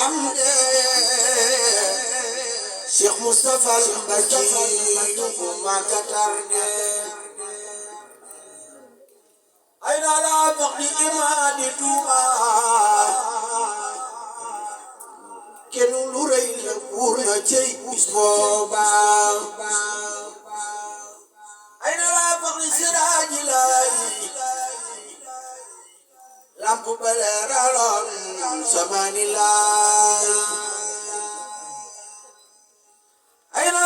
الحمد شيخ مصطفى البكي وما كترد أين لا بقي إمادي توبا كنو لوري لبورنا شيء بسبوبا أين لا بقي سراج لاي lampu beleralon samanillah aina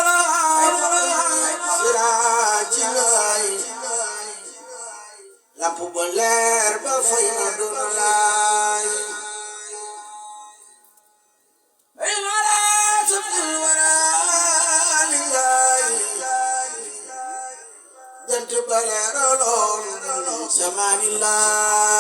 sirajilai lampu beler bafaina dunalai aina sabul waralilai jantu beleralon samanillah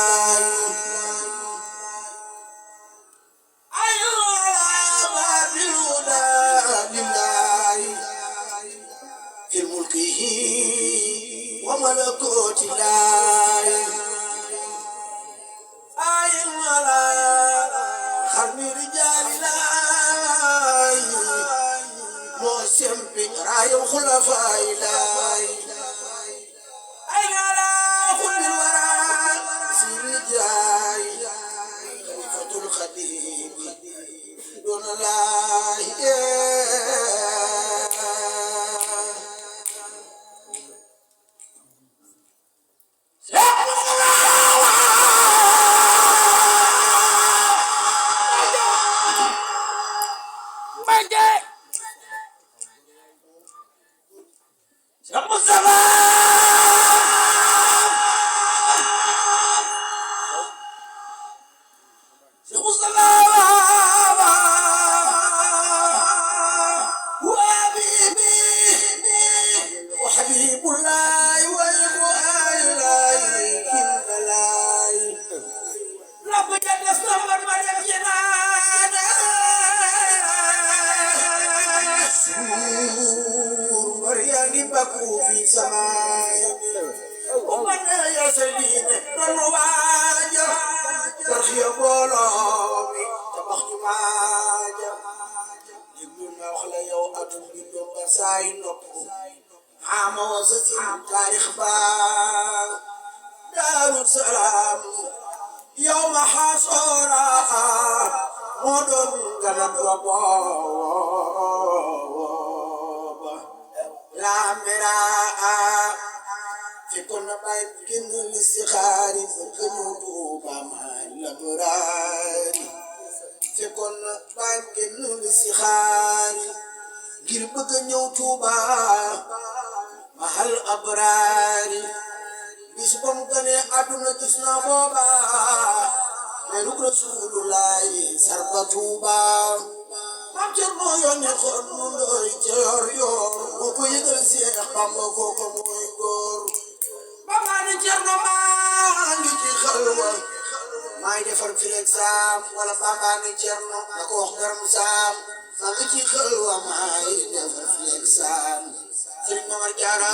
وملكوت الله أي الملا خرم رجال الله موسم بكراي وخلفاء الله أين على خل الورى سير جاي خليفة الخديم دون الله حبيب الله والمؤلاء كن الله رب جل صبر مريم جنانا سور مريم بكو في سماء ومن يا سيدين الرواجة ترخي بولومي تبخت ماجة يقولنا وخلا يو أدوم بدون بساي نقو عام وسسين تاريخ باب دار السلام يوم حصورا مدن قلب وبابا لا مراء في كل بيت كن الاستخاري فكنوا توبا مع الأبرار في كل بيت كن الاستخاري غير بغ ñew Touba mahal abrari bis bam gane aduna gis na boba meru rasulullah sarba Touba mam cerno yoni xon mu ndoy yor yor ko yegal Cheikh Bamba ko ko moy gor baba ni cerno ma ngi ci xalwa may defar fi exam wala baba ni cerno nako wax garam sam ngi ci xalwa may defar fi exam Serigne Momar Diarra